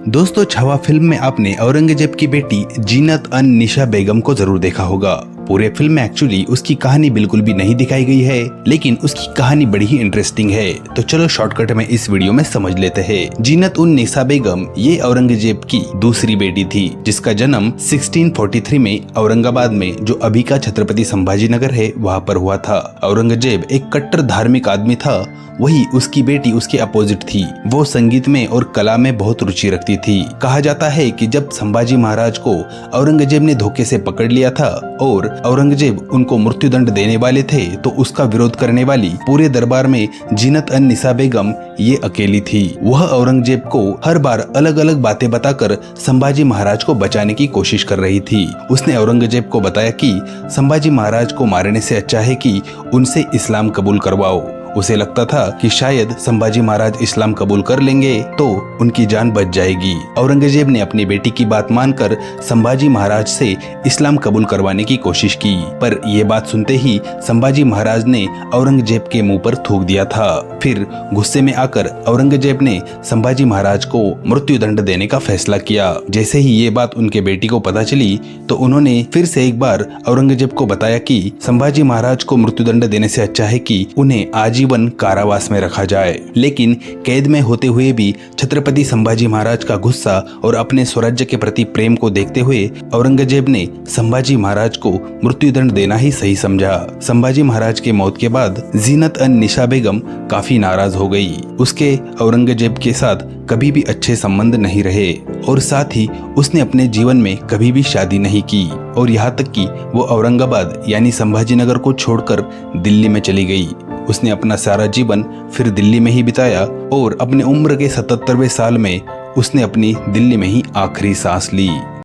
दोस्तों, छावा फिल्म में आपने औरंगजेब की बेटी जीनत अन निशा बेगम को जरूर देखा होगा। पूरे फिल्म में एक्चुअली उसकी कहानी बिल्कुल भी नहीं दिखाई गई है, लेकिन उसकी कहानी बड़ी ही इंटरेस्टिंग है। तो चलो शॉर्टकट में इस वीडियो में समझ लेते हैं। जीनत उन निशा बेगम ये औरंगजेब की दूसरी बेटी थी, जिसका जन्म 1643 में औरंगाबाद में, जो अभी का छत्रपति संभाजी नगर है, वहाँ पर हुआ था। औरंगजेब एक कट्टर धार्मिक आदमी था, वही उसकी बेटी उसके अपोजिट थी। वो संगीत में और कला में बहुत रुचि रखती थी। कहा जाता है कि जब संभाजी महाराज को औरंगजेब ने धोखे से पकड़ लिया था और औरंगजेब उनको मृत्युदंड देने वाले थे, तो उसका विरोध करने वाली पूरे दरबार में जीनत अन निशा बेगम ये अकेली थी। वह औरंगजेब को हर बार अलग अलग बातें बताकर संभाजी महाराज को बचाने की कोशिश कर रही थी। उसने औरंगजेब को बताया कि संभाजी महाराज को मारने से अच्छा है कि उनसे इस्लाम कबूल करवाओ। उसे लगता था कि शायद संभाजी महाराज इस्लाम कबूल कर लेंगे तो उनकी जान बच जाएगी। औरंगजेब ने अपनी बेटी की बात मानकर संभाजी महाराज से इस्लाम कबूल करवाने की कोशिश की, पर यह बात सुनते ही संभाजी महाराज ने औरंगजेब के मुंह पर थूक दिया था। फिर गुस्से में आकर औरंगजेब ने संभाजी महाराज को मृत्युदंड देने का फैसला किया। जैसे ही ये बात उनके बेटी को पता चली तो उन्होंने फिर से एक बार औरंगजेब को बताया कि संभाजी महाराज को मृत्युदंड देने से अच्छा है कि उन्हें आजीवन कारावास में रखा जाए। लेकिन कैद में होते हुए भी छत्रपति संभाजी महाराज का गुस्सा और अपने स्वराज्य के प्रति प्रेम को देखते हुए औरंगजेब ने संभाजी महाराज को मृत्युदंड देना ही सही समझा। संभाजी महाराज के मौत के बाद जीनत अन निशा बेगम काफी नाराज हो गई। उसके औरंगजेब के साथ कभी भी अच्छे संबंध नहीं रहे और साथ ही उसने अपने जीवन में कभी भी शादी नहीं की और यहाँ तक कि वो औरंगाबाद यानी संभाजीनगर को छोड़कर दिल्ली में चली गई। उसने अपना सारा जीवन फिर दिल्ली में ही बिताया और अपने उम्र के 77वें साल में उसने अपनी दिल्ली में ही आखिरी सांस ली।